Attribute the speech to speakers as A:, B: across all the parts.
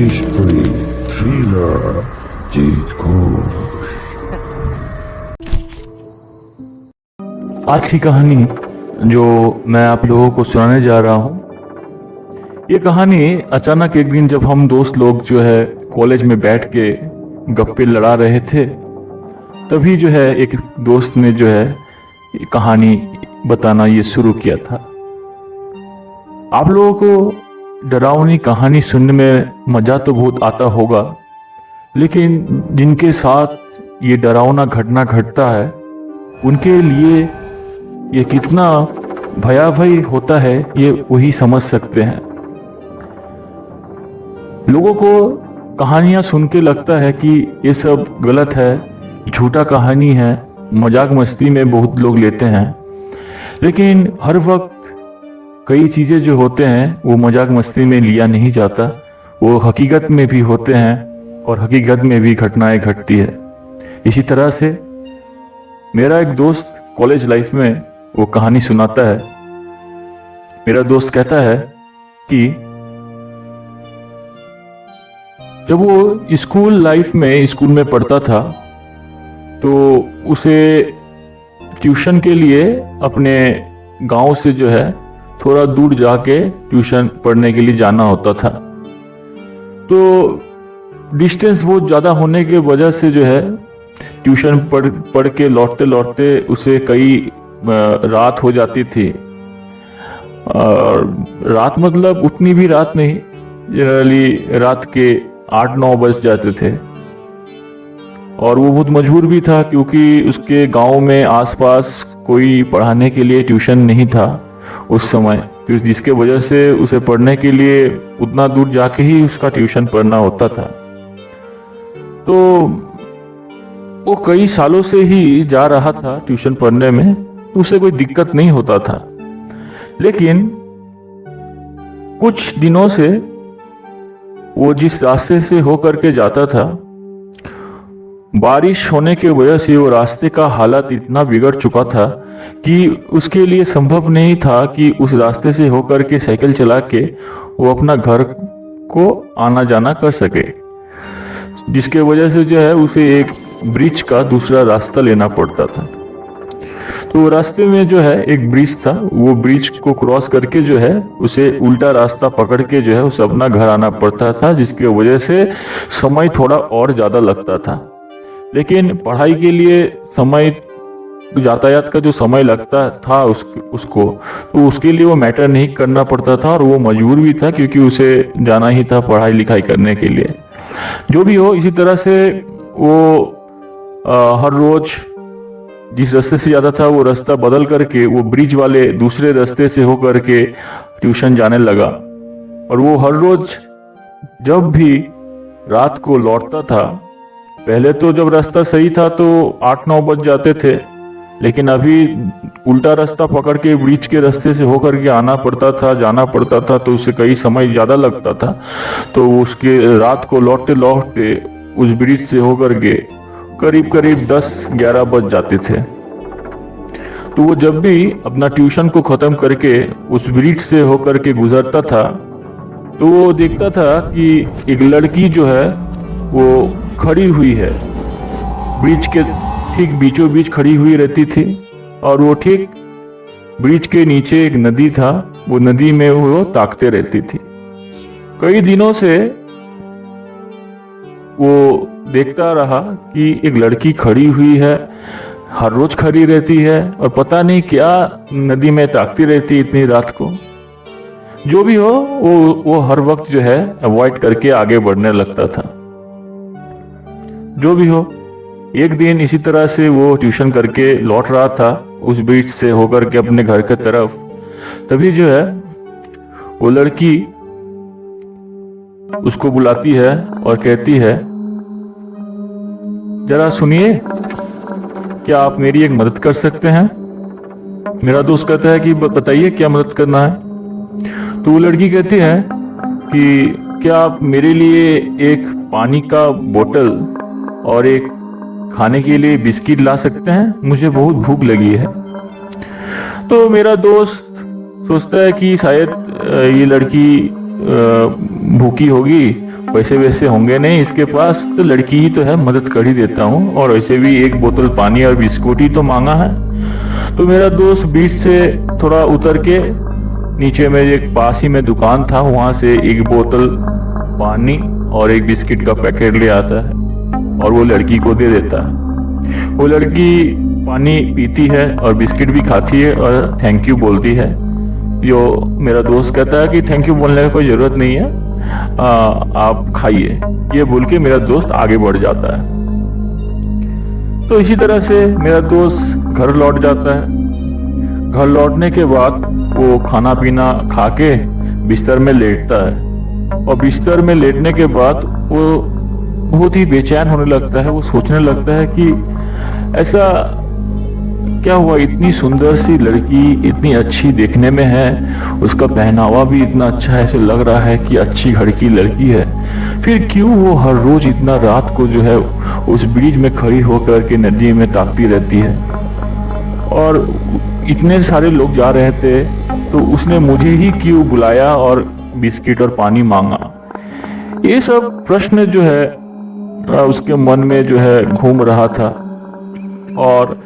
A: Mystery thriller जीत घोष।
B: आज की कहानी जो मैं आप लोगों को सुनाने जा रहा हूँ, ये कहानी अचानक एक दिन जब हम दोस्त लोग जो है कॉलेज में बैठ के गप्पे लड़ा रहे थे, तभी जो है एक दोस्त ने जो है ये कहानी बताना ये शुरू किया था। आप लोगों को डरावनी कहानी सुनने में मजा तो बहुत आता होगा, लेकिन जिनके साथ ये डरावना घटना घटता है उनके लिए ये कितना भयावह होता है ये वही समझ सकते हैं। लोगों को कहानियां सुन के लगता है कि ये सब गलत है, झूठा कहानी है, मजाक मस्ती में बहुत लोग लेते हैं, लेकिन हर वक्त कई चीज़ें जो होते हैं वो मजाक मस्ती में लिया नहीं जाता, वो हकीकत में भी होते हैं और हकीकत में भी घटनाएं घटती है। इसी तरह से मेरा एक दोस्त कॉलेज लाइफ में वो कहानी सुनाता है। मेरा दोस्त कहता है कि जब वो स्कूल में पढ़ता था तो उसे ट्यूशन के लिए अपने गांव से जो है थोड़ा दूर जाके ट्यूशन पढ़ने के लिए जाना होता था। तो डिस्टेंस बहुत ज़्यादा होने के वजह से जो है ट्यूशन पढ़ के लौटते लौटते उसे कई रात हो जाती थी। और रात मतलब उतनी भी रात नहीं, जनरली रात के 8-9 बज जाते थे। और वो बहुत मजबूर भी था क्योंकि उसके गांव में आसपास कोई पढ़ाने के लिए ट्यूशन नहीं था उस समय, तो जिसके वजह से उसे पढ़ने के लिए उतना दूर जाके ही उसका ट्यूशन पढ़ना होता था। तो वो कई सालों से ही जा रहा था ट्यूशन पढ़ने में, तो उसे कोई दिक्कत नहीं होता था। लेकिन कुछ दिनों से वो जिस रास्ते से होकर के जाता था, बारिश होने की वजह से वो रास्ते का हालत इतना बिगड़ चुका था कि उसके लिए संभव नहीं था कि उस रास्ते से होकर के साइकिल चला के वो अपना घर को आना जाना कर सके, जिसके वजह से जो है उसे एक ब्रिज का दूसरा रास्ता लेना पड़ता था। तो रास्ते में जो है एक ब्रिज था, वो ब्रिज को क्रॉस करके जो है उसे उल्टा रास्ता पकड़ के जो है उसे अपना घर आना पड़ता था, जिसके वजह से समय थोड़ा और ज़्यादा लगता था। लेकिन पढ़ाई के लिए समय, यातायात का जो समय लगता था उसको तो उसके लिए वो मैटर नहीं करना पड़ता था, और वो मजबूर भी था क्योंकि उसे जाना ही था पढ़ाई लिखाई करने के लिए। जो भी हो, इसी तरह से वो हर रोज जिस रास्ते से जाता था वो रास्ता बदल करके वो ब्रिज वाले दूसरे रास्ते से होकर के ट्यूशन जाने लगा। और वो हर रोज जब भी रात को लौटता था, पहले तो जब रास्ता सही था तो 8-9 बज जाते थे, लेकिन अभी उल्टा रास्ता पकड़ के ब्रिज के रास्ते से होकर के आना पड़ता था, जाना पड़ता था, तो उसे कई समय ज़्यादा लगता था। तो उसके रात को लौटते लौटते उस ब्रिज से होकर के करीब 10-11 बज जाते थे। तो वो जब भी अपना ट्यूशन को ख़त्म करके उस ब्रिज से होकर के गुजरता था, तो वो देखता था कि एक लड़की जो है वो खड़ी हुई है, ब्रिज के ठीक बीचों बीच खड़ी हुई रहती थी। और वो ठीक ब्रिज के नीचे एक नदी था, वो नदी में वो ताकते रहती थी। कई दिनों से वो देखता रहा कि एक लड़की खड़ी हुई है, हर रोज खड़ी रहती है और पता नहीं क्या नदी में ताकती रहती इतनी रात को। जो भी हो, वो हर वक्त जो है अवॉइड करके आगे बढ़ने लगता था। जो भी हो, एक दिन इसी तरह से वो ट्यूशन करके लौट रहा था उस ब्रिज से होकर के अपने घर के तरफ, तभी जो है वो लड़की उसको बुलाती है और कहती है, जरा सुनिए, क्या आप मेरी एक मदद कर सकते हैं? मेरा दोस्त कहता है कि बताइए क्या मदद करना है। तो वो लड़की कहती है कि क्या आप मेरे लिए एक पानी का बोतल और एक खाने के लिए बिस्किट ला सकते हैं? मुझे बहुत भूख लगी है। तो मेरा दोस्त सोचता है कि शायद ये लड़की भूखी होगी पैसे वैसे होंगे नहीं इसके पास, तो लड़की ही तो है, मदद कर ही देता हूँ, और वैसे भी एक बोतल पानी और बिस्कुट ही तो मांगा है। तो मेरा दोस्त बीच से थोड़ा उतर के नीचे में एक पास ही में दुकान था, वहां से एक बोतल पानी और एक बिस्किट का पैकेट ले आता है और वो लड़की को दे देता है। वो लड़की पानी पीती है और बिस्किट भी खाती है और थैंक यू बोलती है। जो मेरा दोस्त कहता है कि थैंक यू बोलने का कोई ज़रूरत नहीं है, आप खाइए, ये बोल के मेरा दोस्त आगे बढ़ जाता है। तो इसी तरह से मेरा दोस्त घर लौट जाता है। घर लौटने के बाद वो खाना पीना खा के बिस्तर में लेटता है, और बिस्तर में लेटने के बाद वो बहुत ही बेचैन होने लगता है। वो सोचने लगता है कि ऐसा क्या हुआ, इतनी सुंदर सी लड़की, इतनी अच्छी देखने में है, उसका पहनावा भी इतना अच्छा है, ऐसे लग रहा है कि अच्छी घर की लड़की है, फिर क्यों वो हर रोज इतना रात को जो है उस ब्रिज में खड़ी होकर के नदी में ताकती रहती है, और इतने सारे लोग जा रहे थे तो उसने मुझे ही क्यों बुलाया और बिस्किट और पानी मांगा। ये सब प्रश्न जो है उसके मन में जो है घूम रहा था, और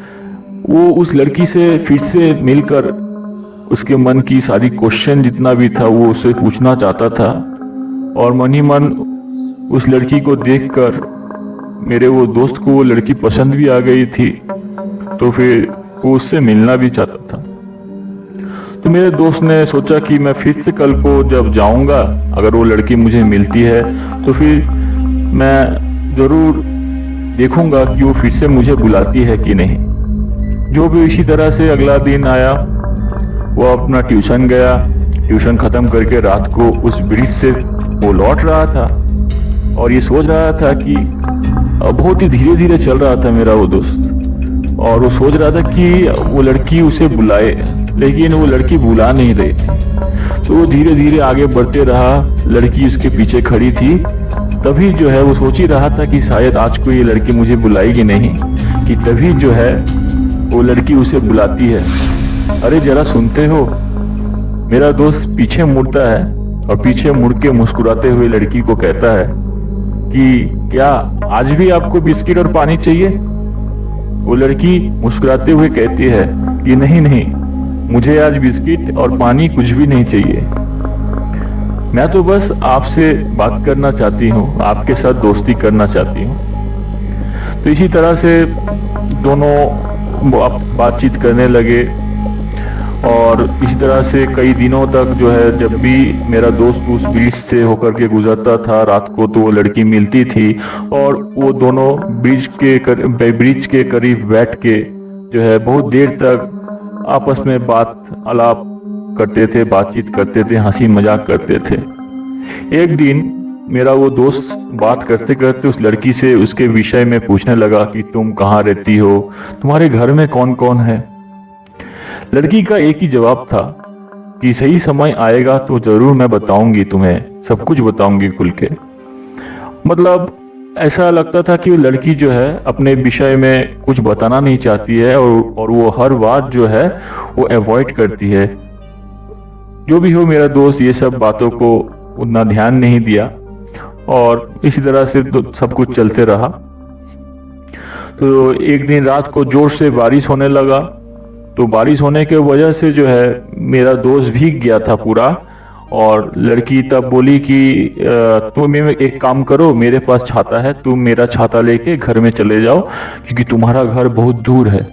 B: वो उस लड़की से फिर से मिलकर उसके मन की सारी क्वेश्चन जितना भी था वो उससे पूछना चाहता था, और मन ही मन उस लड़की को देखकर मेरे वो दोस्त को वो लड़की पसंद भी आ गई थी, तो फिर वो उससे मिलना भी चाहता था। तो मेरे दोस्त ने सोचा कि मैं फिर से कल को जब जाऊंगा, अगर वो लड़की मुझे मिलती है तो फिर मैं ज़रूर देखूंगा कि वो फिर से मुझे बुलाती है कि नहीं। जो भी इसी तरह से अगला दिन आया, वो अपना ट्यूशन गया, ट्यूशन ख़त्म करके रात को उस ब्रिज से वो लौट रहा था, और ये सोच रहा था कि बहुत ही धीरे धीरे चल रहा था मेरा वो दोस्त, और वो सोच रहा था कि वो लड़की उसे बुलाए, लेकिन वो लड़की बुला नहीं रही थी। तो वो धीरे धीरे आगे बढ़ते रहा, लड़की उसके पीछे खड़ी थी। तभी जो है वो सोच ही रहा था कि शायद आज को ये लड़की मुझे बुलाएगी नहीं, कि तभी जो है वो लड़की उसे बुलाती है। अरे जरा सुनते हो, मेरा दोस्त पीछे मुड़ता है और पीछे मुड़ के मुस्कुराते हुए लड़की को कहता है कि क्या आज भी आपको बिस्किट और पानी चाहिए? वो लड़की मुस्कुराते हुए कहती है कि नहीं नहीं, मुझे आज बिस्किट और पानी कुछ भी नहीं चाहिए, मैं तो बस आपसे बात करना चाहती हूँ, आपके साथ दोस्ती करना चाहती हूँ। तो इसी तरह से दोनों बातचीत करने लगे, और इसी तरह से कई दिनों तक जो है जब भी मेरा दोस्त उस ब्रिज से होकर के गुजरता था रात को, तो वो लड़की मिलती थी, और वो दोनों ब्रिज के करीब बैठ के जो है बहुत देर तक आपस में बात आलाप करते थे, बातचीत करते थे, हंसी मजाक करते थे। एक दिन मेरा वो दोस्त बात करते करते उस लड़की से उसके विषय में पूछने लगा कि तुम कहाँ रहती हो, तुम्हारे घर में कौन कौन है। लड़की का एक ही जवाब था कि सही समय आएगा तो जरूर मैं बताऊंगी, तुम्हें सब कुछ बताऊंगी खुल के। मतलब ऐसा लगता था कि वो लड़की जो है अपने विषय में कुछ बताना नहीं चाहती है, और वो हर बात जो है वो अवॉइड करती है। जो भी हो, मेरा दोस्त ये सब बातों को उतना ध्यान नहीं दिया, और इसी तरह से तो सब कुछ चलते रहा। तो एक दिन रात को जोर से बारिश होने लगा, तो बारिश होने के वजह से जो है मेरा दोस्त भीग गया था पूरा, और लड़की तब बोली कि तुम एक काम करो, मेरे पास छाता है, तुम मेरा छाता लेके घर में चले जाओ क्योंकि तुम्हारा घर बहुत दूर है।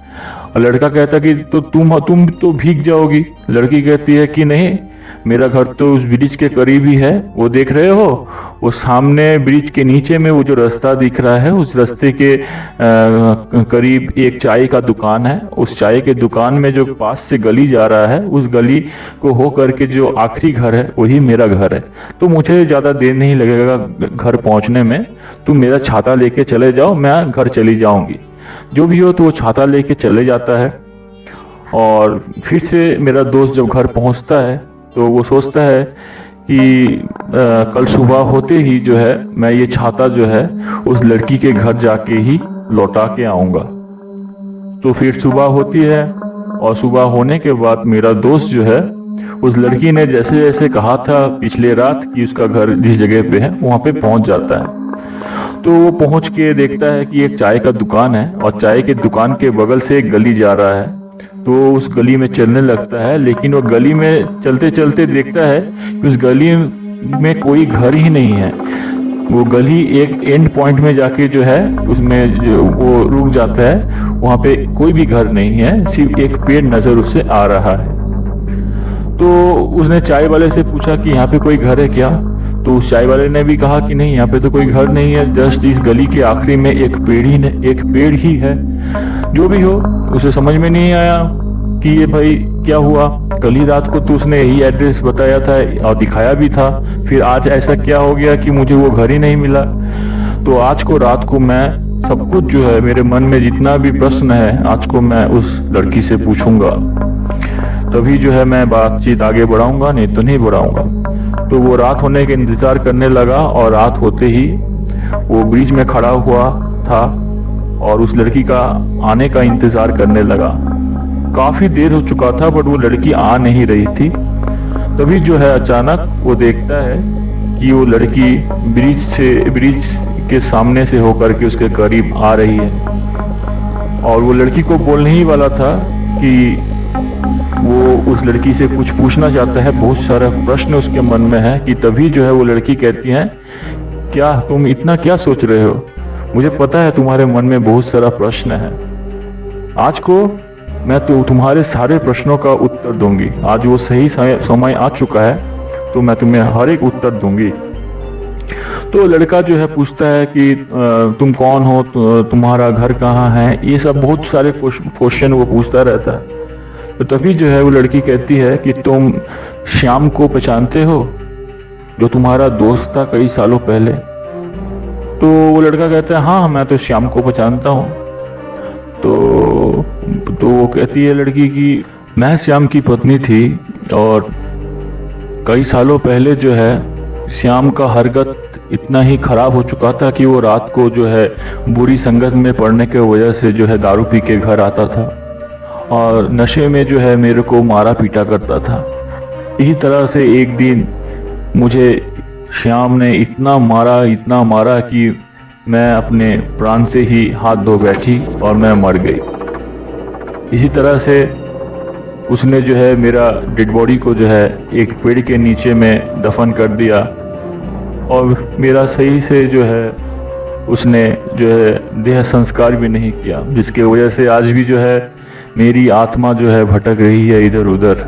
B: और लड़का कहता कि तो तुम तो भीग जाओगी। लड़की कहती है कि नहीं, मेरा घर तो उस ब्रिज के करीब ही है, वो देख रहे हो, वो सामने ब्रिज के नीचे में वो जो रास्ता दिख रहा है, उस रास्ते के करीब एक चाय का दुकान है, उस चाय के दुकान में जो पास से गली जा रहा है, उस गली को हो करके जो आखिरी घर है वही मेरा घर है। तो मुझे ज़्यादा देर नहीं लगेगा घर पहुंचने में, तुम मेरा छाता लेके चले जाओ, मैं घर चली जाऊंगी। जो भी हो, तो वो छाता लेके चले जाता है, और फिर से मेरा दोस्त जब घर पहुंचता है तो वो सोचता है कि कल सुबह होते ही जो है मैं ये छाता जो है उस लड़की के घर जाके ही लौटा के आऊँगा। तो फिर सुबह होती है, और सुबह होने के बाद मेरा दोस्त जो है उस लड़की ने जैसे जैसे कहा था पिछले रात कि उसका घर जिस जगह पे है वहाँ पे पहुँच जाता है। तो वो पहुँच के देखता है कि एक चाय का दुकान है और चाय के दुकान के बगल से एक गली जा रहा है। तो उस गली में चलने लगता है, लेकिन वो गली में चलते चलते देखता है कि उस गली में कोई घर ही नहीं है। वो गली एक एंड पॉइंट में जाके जो है उसमें जो वो रुक जाता है, वहाँ पे कोई भी घर नहीं है, सिर्फ एक पेड़ नजर उससे आ रहा है। तो उसने चाय वाले से पूछा कि यहाँ पे कोई घर है क्या? तो उस चाय वाले ने भी कहा कि नहीं, यहाँ पे तो कोई घर नहीं है, जस्ट इस गली के आखिरी में एक पेड़ ही है। जो भी हो, उसे समझ में नहीं आया कि ये भाई क्या हुआ। कल ही रात को तो उसने यही एड्रेस बताया था और दिखाया भी था, फिर आज ऐसा क्या हो गया कि मुझे वो घर ही नहीं मिला। तो आज को रात को मैं सब कुछ जो है मेरे मन में जितना भी प्रश्न है आज को मैं उस लड़की से पूछूंगा, तभी जो है मैं बातचीत आगे बढ़ाऊंगा, नहीं तो नहीं बढ़ाऊंगा। तो वो रात होने के इंतजार करने लगा और रात होते ही वो ब्रिज में खड़ा हुआ था और उस लड़की का आने का इंतजार करने लगा। काफी देर हो चुका था बट वो लड़की आ नहीं रही थी। तभी जो है अचानक वो देखता है कि वो लड़की ब्रिज के सामने से होकर के उसके करीब आ रही है और वो लड़की को बोलने ही वाला था कि वो उस लड़की से कुछ पूछना चाहता है, बहुत सारा प्रश्न उसके मन में है। कि तभी जो है वो लड़की कहती है, क्या तुम इतना क्या सोच रहे हो? मुझे पता है तुम्हारे मन में बहुत सारा प्रश्न है। आज को मैं तो तुम्हारे सारे प्रश्नों का उत्तर दूंगी। आज वो सही समय आ चुका है, तो मैं तुम्हें हर एक उत्तर दूंगी। तो लड़का जो है पूछता है कि तुम कौन हो, तुम्हारा घर कहाँ है, ये सब बहुत सारे क्वेश्चन वो पूछता रहता है। तो तभी जो है वो लड़की कहती है कि तुम श्याम को पहचानते हो, जो तुम्हारा दोस्त था कई सालों पहले? तो वो लड़का कहता है, हाँ मैं तो श्याम को पहचानता हूँ। तो वो कहती है लड़की कि मैं श्याम की पत्नी थी और कई सालों पहले जो है श्याम का हरकत इतना ही खराब हो चुका था कि वो रात को जो है बुरी संगत में पड़ने के वजह से जो है दारू पी के घर आता था और नशे में जो है मेरे को मारा पीटा करता था। इसी तरह से एक दिन मुझे श्याम ने इतना मारा कि मैं अपने प्राण से ही हाथ धो बैठी और मैं मर गई। इसी तरह से उसने जो है मेरा डेड बॉडी को जो है एक पेड़ के नीचे में दफन कर दिया और मेरा सही से जो है उसने जो है देह संस्कार भी नहीं किया, जिसके वजह से आज भी जो है मेरी आत्मा जो है भटक रही है इधर उधर।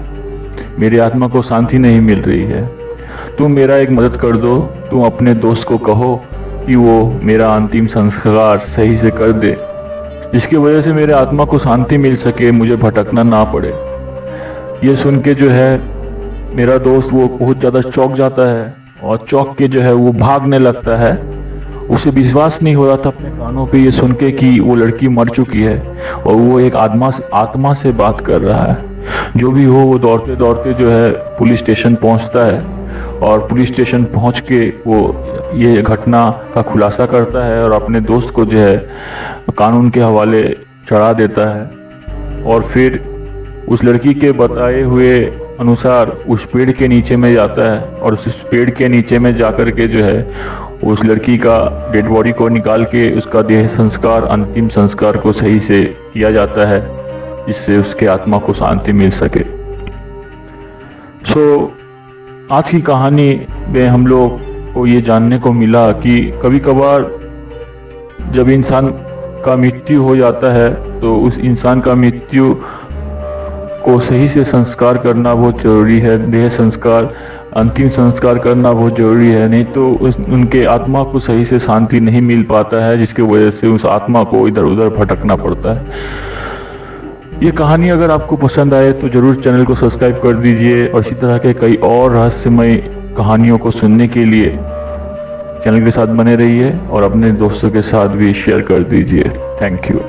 B: मेरी आत्मा को शांति नहीं मिल रही है। तुम मेरा एक मदद कर दो, तुम अपने दोस्त को कहो कि वो मेरा अंतिम संस्कार सही से कर दे, जिसकी वजह से मेरे आत्मा को शांति मिल सके, मुझे भटकना ना पड़े। ये सुन के जो है मेरा दोस्त वो बहुत ज़्यादा चौंक जाता है और चौंक के जो है वो भागने लगता है। उसे विश्वास नहीं हो रहा था अपने कानों पे ये सुन के कि वो लड़की मर चुकी है और वो एक आत्मा से बात कर रहा है। जो भी हो, वो दौड़ते दौड़ते जो है पुलिस स्टेशन पहुंचता है और पुलिस स्टेशन पहुंच के वो ये घटना का खुलासा करता है और अपने दोस्त को जो है कानून के हवाले चढ़ा देता है। और फिर उस लड़की के बताए हुए अनुसार उस पेड़ के नीचे में जाता है और उस पेड़ के नीचे में जाकर के जो है उस लड़की का डेड बॉडी को निकाल के उसका देह संस्कार, अंतिम संस्कार को सही से किया जाता है, जिससे उसके आत्मा को शांति मिल सके। आज की कहानी में हम लोग को ये जानने को मिला कि कभी कभार जब इंसान का मृत्यु हो जाता है तो उस इंसान का मृत्यु को सही से संस्कार करना बहुत जरूरी है। देह संस्कार, अंतिम संस्कार करना बहुत जरूरी है, नहीं तो उनके आत्मा को सही से शांति नहीं मिल पाता है, जिसके वजह से उस आत्मा को इधर उधर भटकना पड़ता है। ये कहानी अगर आपको पसंद आए तो जरूर चैनल को सब्सक्राइब कर दीजिए और इसी तरह के कई और रहस्यमय कहानियों को सुनने के लिए चैनल के साथ बने रहिए और अपने दोस्तों के साथ भी शेयर कर दीजिए। Thank you.